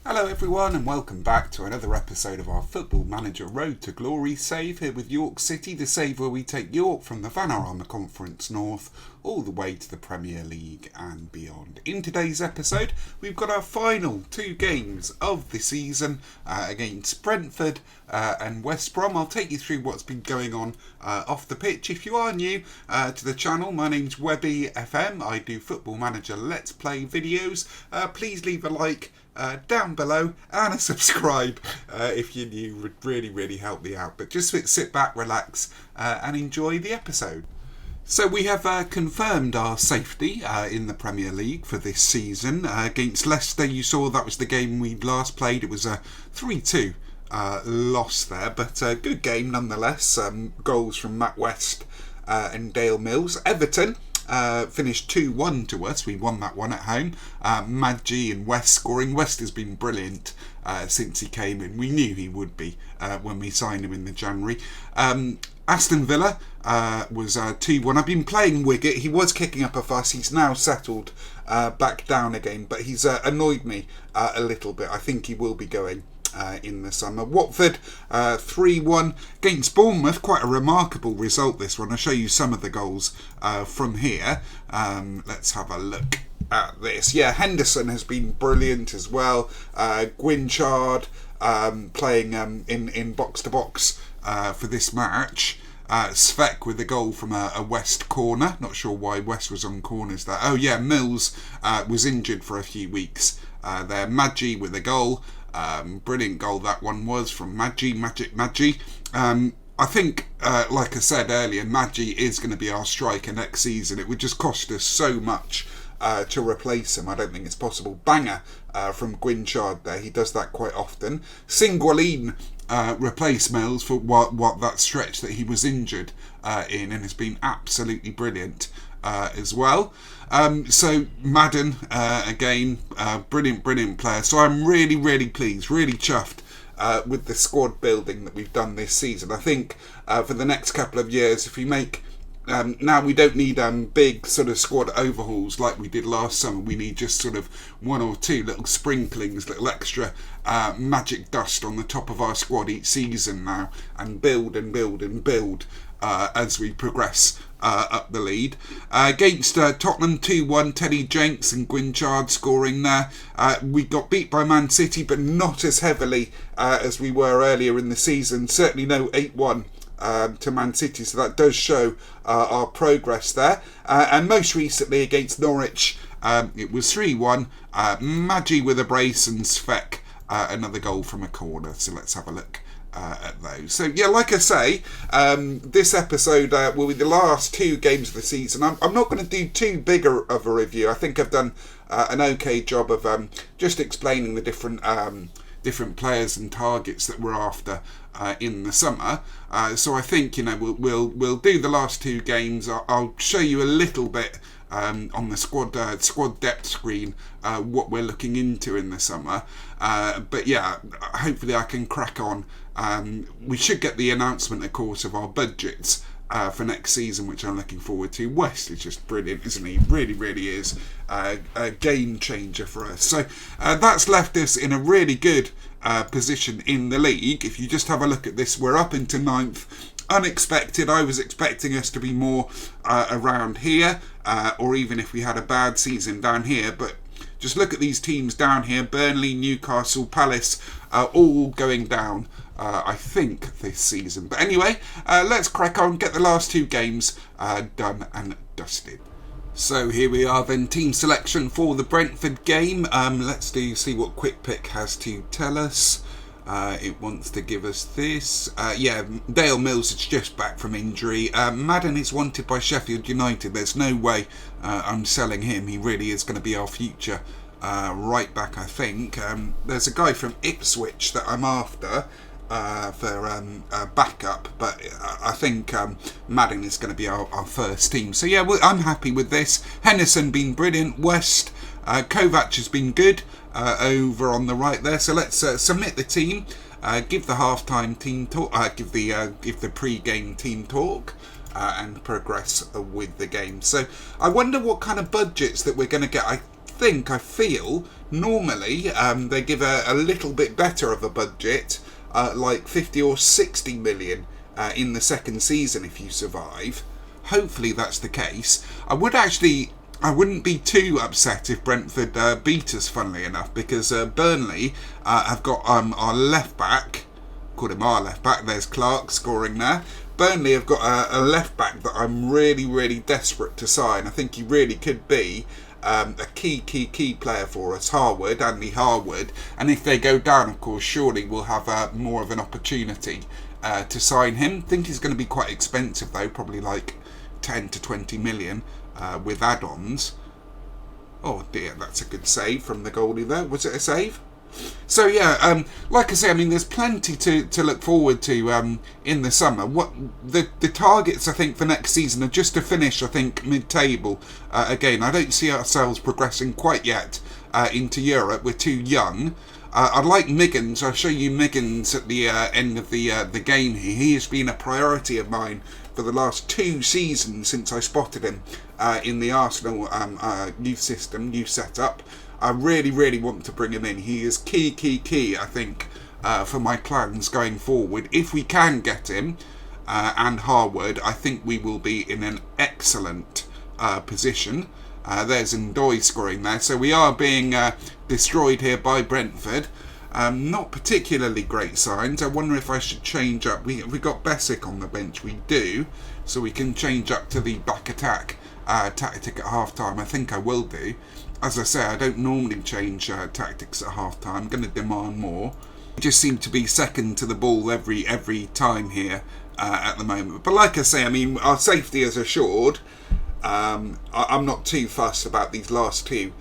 Hello everyone and welcome back to another episode of our Football Manager Road to Glory save here with York City, the save where we take York from the Vanarama Conference North all the way to the Premier League and beyond. In today's episode we've got our final two games of the season against Brentford and West Brom. I'll take you through what's been going on off the pitch. If you are new to the channel, my name's Webby FM. I do Football Manager Let's Play videos. Please leave a like down below and a subscribe if you're new. Would really help me out. But just sit back, relax and enjoy the episode. So we have confirmed our safety in the Premier League for this season. Against Leicester, you saw that was the game we last played. It was a 3-2 loss there, but a good game nonetheless. Goals from Matt West and Dale Mills. Everton finished 2-1 to us. We won that one at home. Madji and West scoring. West has been brilliant since he came in. We knew he would be when we signed him in the January. Aston Villa was 2-1. I've been playing Wicket. He was kicking up a fuss. He's now settled back down again, but he's annoyed me a little bit. I think he will be going in the summer. Watford 3-1 against Bournemouth. Quite a remarkable result, this one. I'll show you some of the goals from here. Let's have a look at this. Yeah, Henderson has been brilliant as well. Gwynchard playing in box to box for this match. Svek with a goal from a West corner. Not sure why West was on corners there. Oh yeah, Mills was injured for a few weeks there. Madji with a goal. Brilliant goal that one was from Magic Madji. I think, like I said earlier, Madji is going to be our striker next season. It would just cost us so much to replace him. I don't think it's possible. Banger from Gwynchard there. He does that quite often. Singualin replaced Mills for what that stretch that he was injured in, and has been absolutely brilliant as well. So Madden again, brilliant player. So I'm really pleased, really chuffed with the squad building that we've done this season. I think for the next couple of years, if we make now we don't need big sort of squad overhauls like we did last summer. We need just sort of one or two little sprinklings, little extra magic dust on the top of our squad each season now, and build as we progress up the lead. Against Tottenham 2-1, Teddy Jenks and Gwynchard scoring there. We got beat by Man City, but not as heavily as we were earlier in the season. Certainly no 8-1 to Man City, so that does show our progress there. And most recently against Norwich, it was 3-1. Madji with a brace and Svek another goal from a corner. So let's have a look at those. So yeah, like I say, this episode will be the last two games of the season. I'm not going to do too big of a review. I think I've done an okay job of just explaining the different players and targets that we're after in the summer. So I think we'll do the last two games. I'll show you a little bit on the squad depth screen what we're looking into in the summer. But yeah, hopefully I can crack on. We should get the announcement, of course, of our budgets for next season, which I'm looking forward to. West is just brilliant, isn't he? Really is a game changer for us. So that's left us in a really good position in the league. If you just have a look at this, we're up into 9th. Unexpected. I was expecting us to be more around here, or even if we had a bad season down here, but just look at these teams down here: Burnley, Newcastle, Palace, all going down, I think, this season. But anyway, let's crack on, get the last two games done and dusted. So here we are then, team selection for the Brentford game. Let's see what Quick Pick has to tell us. It wants to give us this. Yeah, Dale Mills is just back from injury. Madden is wanted by Sheffield United. There's no way I'm selling him. He really is going to be our future right back, I think. There's a guy from Ipswich that I'm after for backup, but I think Madden is going to be our first team. So yeah, I'm happy with this. Henderson been brilliant. West, Kovac has been good over on the right there. So let's submit the team, give the halftime team talk, give the pre-game team talk, and progress with the game. So I wonder what kind of budgets that we're going to get. I feel, normally they give a little bit better of a budget, like 50 or 60 million in the second season if you survive. Hopefully that's the case. I wouldn't be too upset if Brentford beat us, funnily enough, because Burnley have got our left back, called him our left back, there's Clark scoring there. Burnley have got a left back that I'm really, really desperate to sign. I think he really could be a key player for us, Andy Harwood. And if they go down, of course, surely we'll have more of an opportunity to sign him. I think he's going to be quite expensive though, probably like 10 to 20 million with add-ons. Oh dear, that's a good save from the goalie there. Was it a save? So yeah, like I say, I mean, there's plenty to look forward to in the summer. What the targets I think for next season are just to finish, I think, mid-table. Again, I don't see ourselves progressing quite yet into Europe. We're too young. I'd like Miggins. I'll show you Miggins at the end of the game here. He has been a priority of mine for the last 2 seasons since I spotted him in the Arsenal youth setup. I really, really want to bring him in. He is key, I think, for my plans going forward. If we can get him and Harwood, I think we will be in an excellent position. There's Ndoye scoring there. So we are being destroyed here by Brentford. Not particularly great signs. I wonder if I should change up. We got Besic on the bench. We do. So we can change up to the back attack tactic at half-time. I think I will do. As I say, I don't normally change tactics at half-time. I'm going to demand more. We just seem to be second to the ball every time here at the moment. But like I say, I mean, our safety is assured. I'm not too fussed about these last 2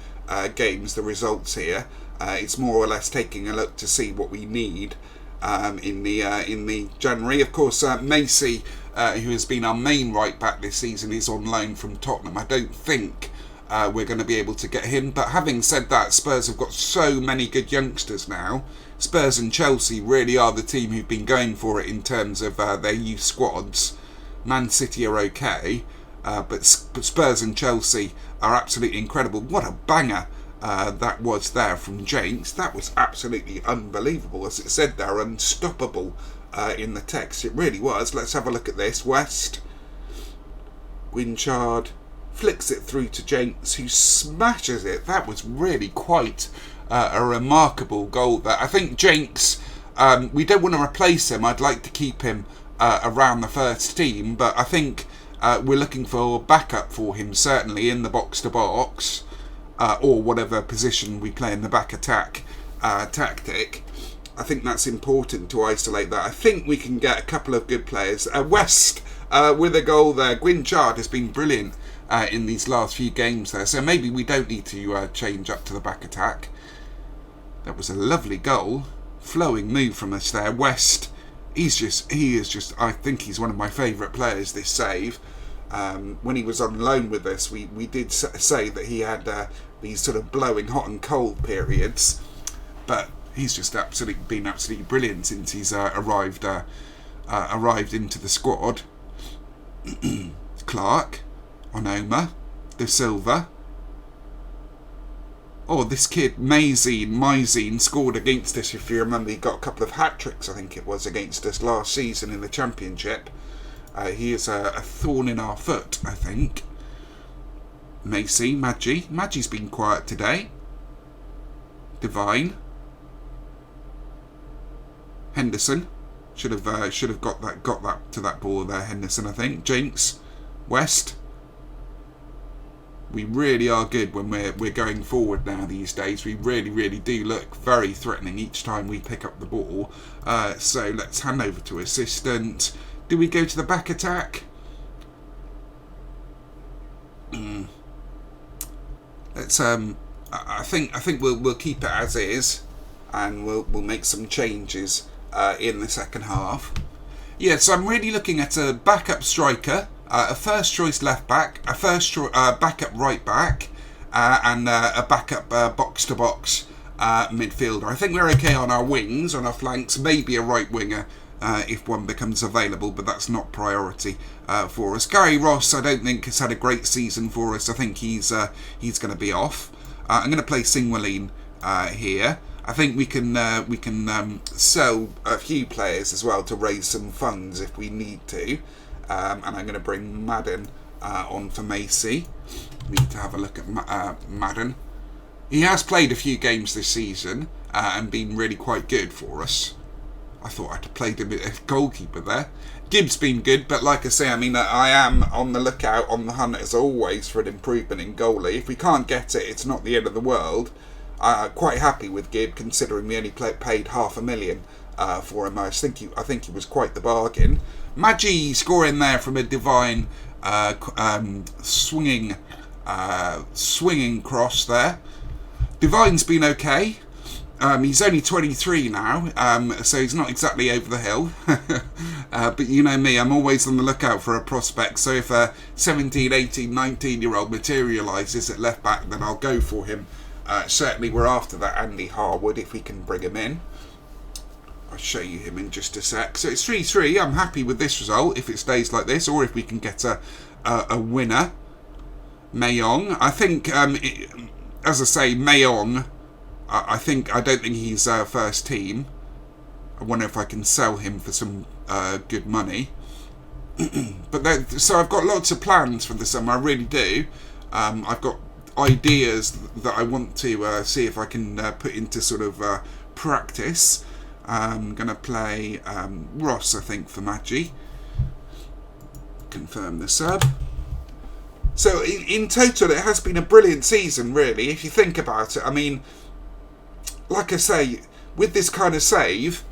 games, the results here. It's more or less taking a look to see what we need in the January. Of course, Macy, who has been our main right back this season, is on loan from Tottenham. I don't think we're going to be able to get him. But having said that, Spurs have got so many good youngsters now. Spurs and Chelsea really are the team who've been going for it in terms of their youth squads. Man City are okay, but Spurs and Chelsea are absolutely incredible. What a banger that was there from James. That was absolutely unbelievable. As it said there, unstoppable in the text. It really was. Let's have a look at this. West. Guinchard flicks it through to Jenks, who smashes it. That was really quite a remarkable goal there. I think Jenks, we don't want to replace him. I'd like to keep him around the first team, but I think we're looking for backup for him, certainly in the box-to-box, or whatever position we play in the back attack tactic. I think that's important to isolate that. I think we can get a couple of good players. West with a goal there. Guinchard has been brilliant in these last few games there, so maybe we don't need to change up to the back attack. That was a lovely goal, flowing move from us there. West, he is just I think he's one of my favourite players this save. When he was on loan with us, we did say that he had these sort of blowing hot and cold periods, but he's just been absolutely brilliant since he's arrived into the squad. Clark, Onoma, De Silva. Oh, this kid, Myzine scored against us, if you remember. He got a couple of hat-tricks, I think it was, against us last season in the Championship. He is a thorn in our foot, I think. Maggie's been quiet today. Divine. Henderson. Should have got that to that ball there, Henderson, I think. Jinx. West. We really are good when we're going forward now these days. We really, really do look very threatening each time we pick up the ball. So let's hand over to assistant. Do we go to the back attack? Let's I think we'll keep it as is, and we'll make some changes in the second half. Yeah, so I'm really looking at a backup striker, a first choice left back, a backup right back, and a backup box to box midfielder. I think we're okay on our wings, on our flanks, maybe a right winger if one becomes available, but that's not priority for us. Gary Ross, I don't think has had a great season for us. I think he's going to be off. I'm going to play Singwaleen here. I think we can sell a few players as well to raise some funds if we need to. And I'm going to bring Madden on for Macy. We need to have a look at Madden. He has played a few games this season and been really quite good for us. I thought I'd have played him as goalkeeper there. Gibbs been good, but like I say, I mean, I am on the lookout, on the hunt as always for an improvement in goalie. If we can't get it, it's not the end of the world. Quite happy with Gibb, considering we only paid $500,000 for him. I think he was quite the bargain. Maggi scoring there from a divine swinging cross there. Divine's been okay. He's only 23 now, so he's not exactly over the hill. But you know me, I'm always on the lookout for a prospect. So if a 17, 18, 19-year-old materialises at left back, then I'll go for him. Certainly we're after that Andy Harwood if we can bring him in. I'll show you him in just a sec. So it's 3-3. I'm happy with this result if it stays like this, or if we can get a winner. Mayong. I think, as I say, Mayong, I don't think he's first team. I wonder if I can sell him for some good money. So I've got lots of plans for the summer, I really do. I've got ideas that I want to see if I can put into sort of practice. I'm going to play Ross, I think, for Maggi. Confirm the sub. So in total, it has been a brilliant season, really, if you think about it. I mean, like I say, with this kind of save,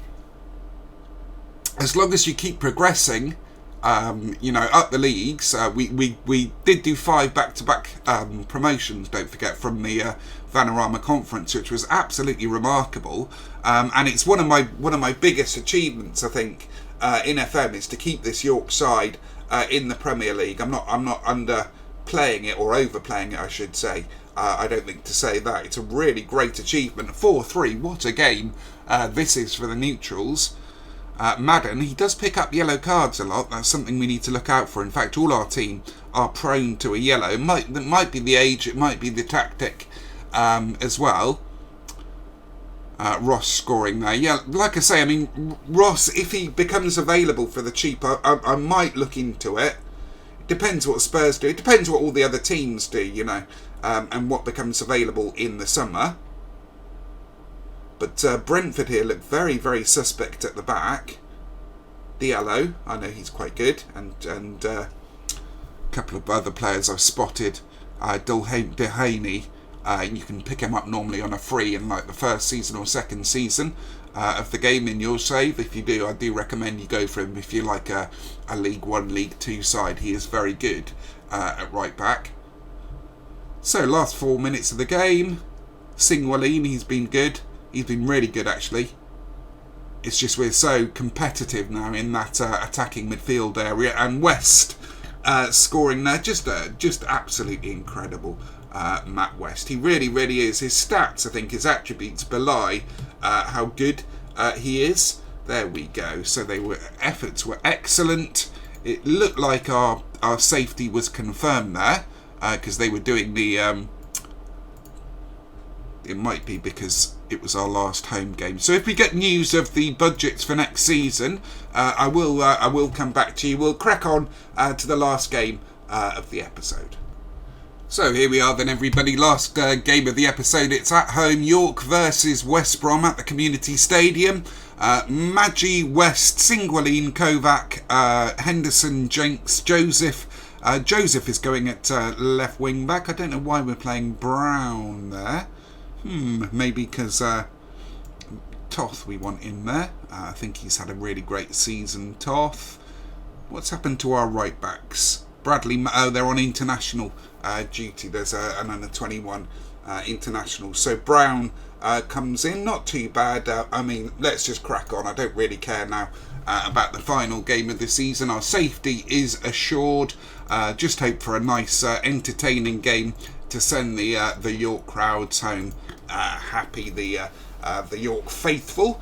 as long as you keep progressing, up the leagues, we did do 5 back-to-back promotions, don't forget, from the Vanarama Conference, which was absolutely remarkable. And it's one of my biggest achievements, I think, in FM, is to keep this York side in the Premier League. I'm not underplaying it, or overplaying it, I should say. I don't think to say that. It's a really great achievement. 4-3, what a game this is for the neutrals. Madden, he does pick up yellow cards a lot. That's something we need to look out for. In fact, all our team are prone to a yellow. It might be the age, it might be the tactic as well. Ross scoring there. Yeah, like I say, I mean, Ross, if he becomes available for the cheap, I might look into it. It depends what Spurs do. It depends what all the other teams do, and what becomes available in the summer. But Brentford here look very, very suspect at the back. Diallo, I know he's quite good, and a couple of other players I've spotted. Dehaney, you can pick him up normally on a free in like the first season or second season of the game in your save. If you do, I do recommend you go for him if you like a League 1, League 2 side. He is very good at right back. So last 4 minutes of the game, Singwaleen, he's been good. He's been really good, actually. It's just we're so competitive now in that attacking midfield area. And West scoring there, just absolutely incredible. Matt West, he really, really is. His stats, I think, his attributes belie how good he is. There we go. So efforts were excellent. It looked like our safety was confirmed there because they were doing the. It might be because it was our last home game. So if we get news of the budgets for next season, I will come back to you. We'll crack on to the last game of the episode. So here we are then, everybody. Last game of the episode. It's at home, York versus West Brom at the Community Stadium. Maggi, West, Singwaleen, Kovac, Henderson, Jenks, Joseph. Joseph is going at left wing back. I don't know why we're playing Brown there. Maybe because Toth we want in there. I think he's had a really great season, Toth. What's happened to our right backs? Bradley, they're on international duty. There's an under-21 international. So Brown comes in, not too bad. I mean, let's just crack on. I don't really care now about the final game of the season. Our safety is assured. Just hope for a nice, entertaining game to send the York crowds home happy. The York faithful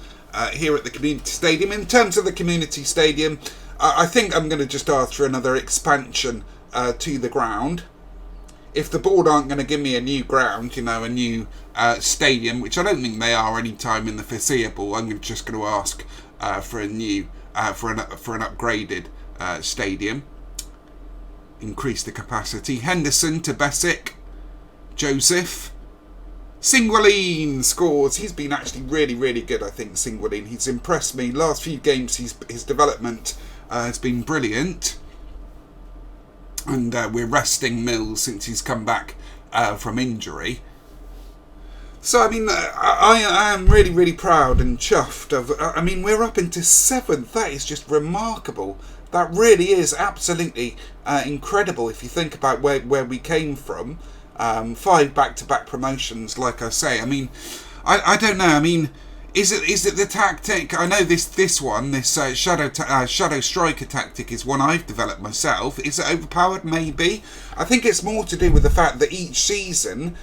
here at the Community Stadium. In terms of the Community Stadium, I think I'm going to just ask for another expansion to the ground. if the board aren't going to give me a new ground, a new stadium, which I don't think they are anytime in the foreseeable, I'm just going to ask for a new for an upgraded stadium. Increase the capacity. Henderson to Besic. Joseph. Singwalin scores. He's been actually really, really good, I think, Singwalin. He's impressed me. Last few games, his development has been brilliant. And we're resting Mills since he's come back from injury. So, I mean, I am really, really proud and chuffed. We're up into 7th. That is just remarkable. That really is absolutely incredible if you think about where we came from. 5 back-to-back promotions, like I say. I mean, I don't know. I mean, is it the tactic? I know this shadow striker tactic is one I've developed myself. Is it overpowered? Maybe. I think it's more to do with the fact that each season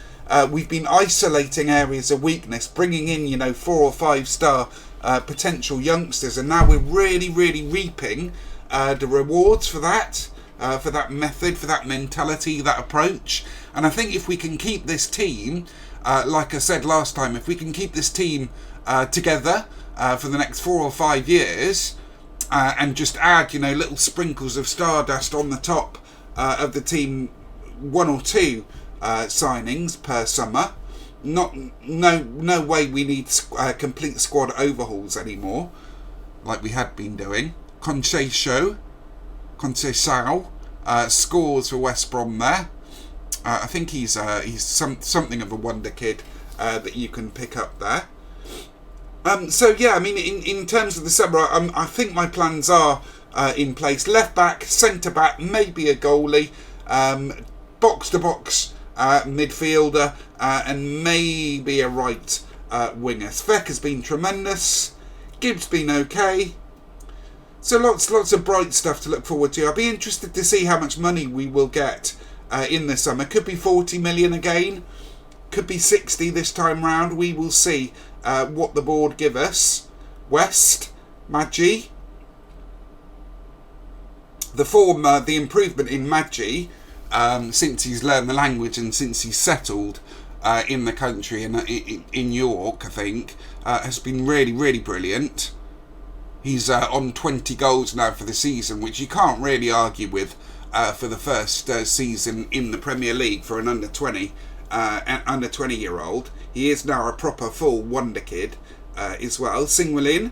we've been isolating areas of weakness, bringing in 4 or 5 star potential youngsters, and now we're really, really reaping the rewards for that method, for that mentality, that approach. And I think if we can keep this team, like I said last time, if we can keep this team together for the next 4 or 5 years, and just add little sprinkles of stardust on the top of the team, 1 or 2 signings per summer. No way we need complete squad overhauls anymore, like we had been doing. Concise scores for West Brom there. I think he's something of a wonder kid that you can pick up there. So yeah, I mean, in terms of the summer, I think my plans are in place. Left back, centre back, maybe a goalie, box to box midfielder, and maybe a right winger. Svek has been tremendous. Gibbs been okay. So lots of bright stuff to look forward to. I'll be interested to see how much money we will get in the summer. Could be 40 million again. Could be 60 this time round. We will see what the board give us. West, Maggi. The form, the improvement in Maggi since he's learned the language and since he's settled in the country and in York, I think, has been really, really brilliant. He's on 20 goals now for the season, which you can't really argue with for the first season in the Premier League for an under 20-year-old. He is now a proper full wonder kid as well. Singwalin,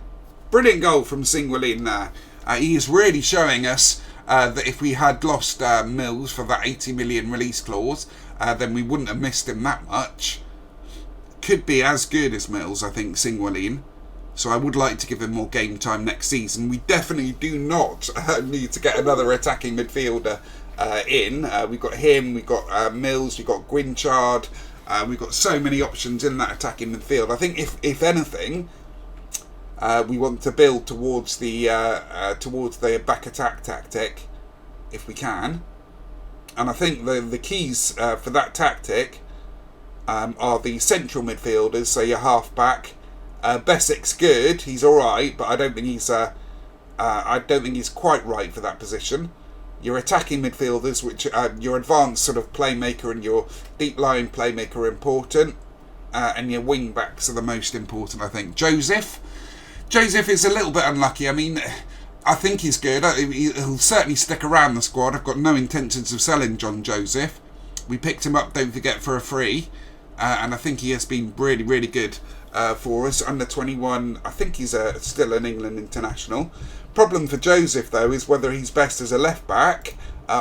brilliant goal from Singwalin there. He is really showing us that if we had lost Mills for that 80 million release clause, then we wouldn't have missed him that much. Could be as good as Mills, I think, Singwalin. So I would like to give him more game time next season. We definitely do not need to get another attacking midfielder in. We've got him, we've got Mills, we've got Gwynchard. We've got so many options in that attacking midfield. I think if anything, we want to build towards the back attack tactic, if we can. And I think the keys for that tactic are the central midfielders, so your half back. Besic's good, he's all right, but I don't think he's quite right for that position. Your attacking midfielders, which your advanced sort of playmaker and your deep lying playmaker are important, and your wing backs are the most important, I think. Joseph is a little bit unlucky. I mean, I think he's good. He'll certainly stick around the squad. I've got no intentions of selling John Joseph. We picked him up, don't forget, for a free, and I think he has been really, really good for us. Under 21, I think he's still an England international. Problem for Joseph, though, is whether he's best as a left back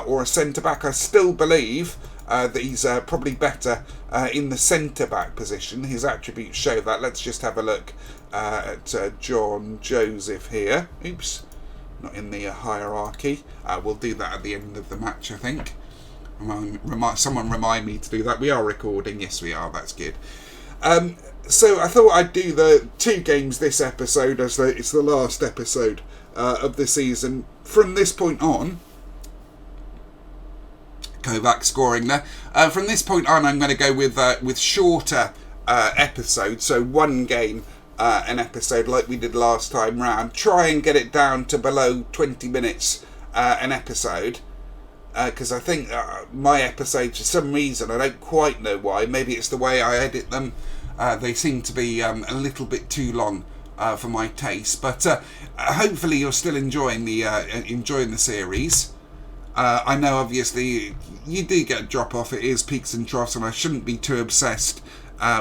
or a centre back. I still believe that he's probably better in the centre back position. His attributes show that. Let's just have a look at John Joseph here. Oops, not in the hierarchy. We'll do that at the end of the match, I think. Someone remind me to do that. We are recording. Yes, we are. That's good. So I thought I'd do the 2 games this episode as it's the last episode of the season. From this point on, Kovac scoring there. From this point on, I'm going to go with shorter episodes. So 1 game an episode like we did last time round. Try and get it down to below 20 minutes an episode. because I think my episodes, for some reason, I don't quite know why, maybe it's the way I edit them, they seem to be a little bit too long for my taste, but hopefully you're still enjoying the series. I know obviously you do get a drop off, it is peaks and troughs, and I shouldn't be too obsessed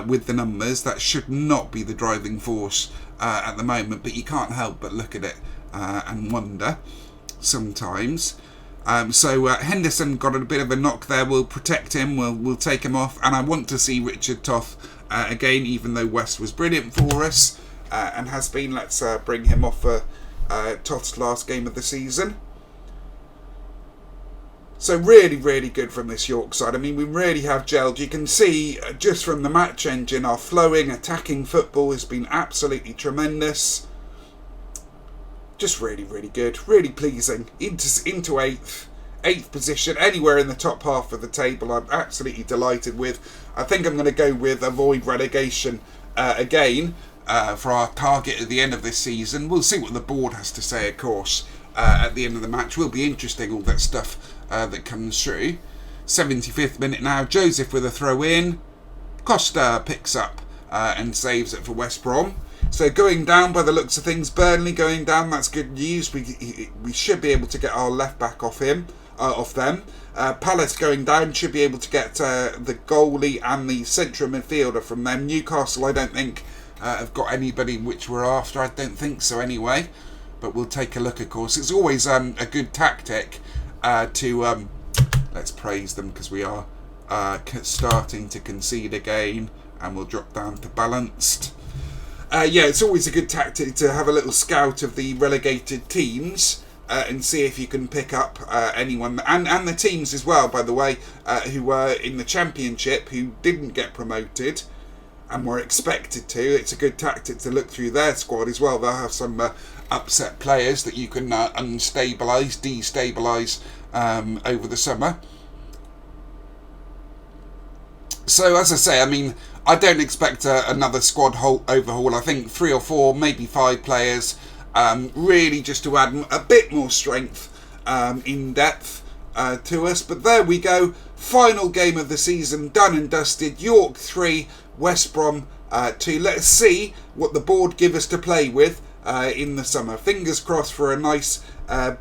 with the numbers. That should not be the driving force at the moment, but you can't help but look at it and wonder sometimes. So Henderson got a bit of a knock there. We'll protect him, we'll take him off, and I want to see Richard Toth again, even though West was brilliant for us and has been. Let's bring him off for Toth's last game of the season. So really, really good from this York side. I mean, we really have gelled. You can see just from the match engine, our flowing, attacking football has been absolutely tremendous. Just really, really good. Really pleasing. Into eighth position, anywhere in the top half of the table, I'm absolutely delighted with. I think I'm going to go with avoid relegation again for our target at the end of this season. We'll see what the board has to say, of course, at the end of the match. Will be interesting, all that stuff that comes through. 75th minute now, Joseph with a throw in. Costa picks up and saves it for West Brom. So going down by the looks of things, Burnley going down, that's good news. We should be able to get our left back off them. Palace going down, should be able to get the goalie and the central midfielder from them. Newcastle, I don't think have got anybody which we're after. I don't think so anyway. But we'll take a look, of course. It's always a good tactic to let's praise them, because we are starting to concede again, and we'll drop down to balanced. Yeah, it's always a good tactic to have a little scout of the relegated teams and see if you can pick up anyone, and the teams as well, by the way, who were in the Championship, who didn't get promoted and were expected to. It's a good tactic to look through their squad as well. They'll have some upset players that you can destabilise over the summer. So as I say, I mean, I don't expect another squad overhaul. I think 3 or 4, maybe 5 players, really just to add a bit more strength in depth to us. But there we go, final game of the season, done and dusted. York 3, West Brom 2. Let's see what the board give us to play with in the summer. Fingers crossed for a nice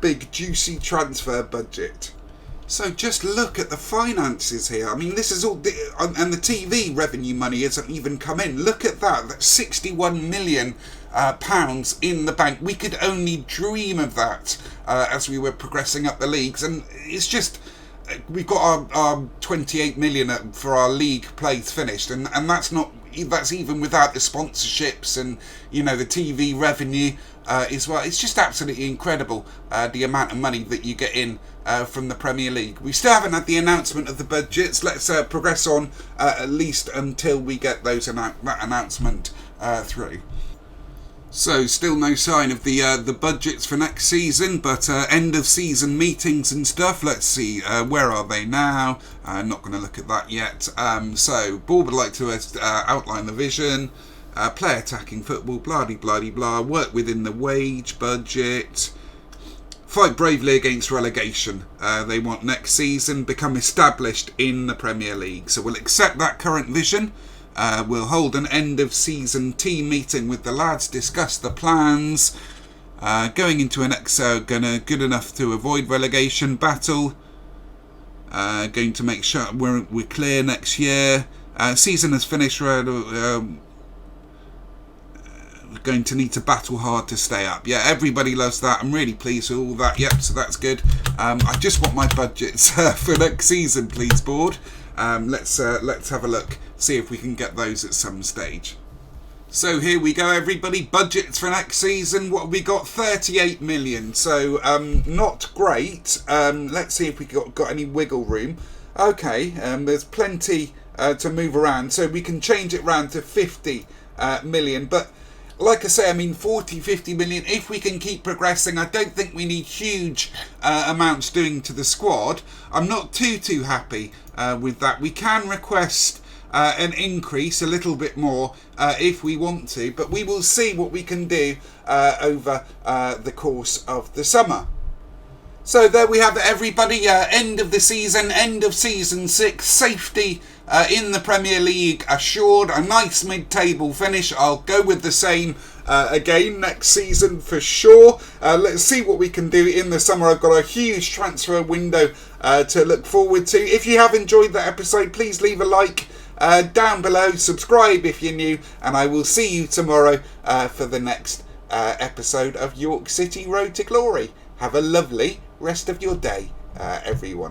big juicy transfer budget. So just look at the finances here. I mean, this is all, and the TV revenue money hasn't even come in. Look at that. That's 61 million pounds in the bank. We could only dream of that as we were progressing up the leagues. And it's just, we've got our 28 million for our league plays finished. And that's even without the sponsorships and, you know, the TV revenue as well. It's just absolutely incredible, the amount of money that you get in from the Premier League. We still haven't had the announcement of the budgets. Let's progress on at least until we get that announcement through. So still no sign of the budgets for next season, but end of season meetings and stuff. Let's see, where are they now? Not going to look at that yet. So board would like to outline the vision, play attacking football, blah blah blah blah, work within the wage budget, fight bravely against relegation. They want next season become established in the Premier League. So we'll accept that current vision. We'll hold an end of season team meeting with the lads, discuss the plans. Going into an good enough to avoid relegation battle. Going to make sure we're clear next year. Season has finished. Going to need to battle hard to stay up. Yeah, everybody loves that. I'm really pleased with all that. Yep, so that's good. I just want my budgets for next season, please, board. Let's have a look, see if we can get those at some stage. So here we go, everybody. Budgets for next season. What have we got? 38 million. So not great. Let's see if we got any wiggle room. Okay, there's plenty to move around, so we can change it round to 50 million. But like I say, I mean, 40, 50 million, if we can keep progressing. I don't think we need huge amounts doing to the squad. I'm not too happy with that. We can request an increase, a little bit more, if we want to, but we will see what we can do over the course of the summer. So there we have it, everybody. End of the season, end of season 6. Safety in the Premier League assured. A nice mid-table finish. I'll go with the same again next season for sure. Let's see what we can do in the summer. I've got a huge transfer window to look forward to. If you have enjoyed that episode, please leave a like down below. Subscribe if you're new. And I will see you tomorrow for the next episode of York City Road to Glory. Have a lovely rest of your day, everyone.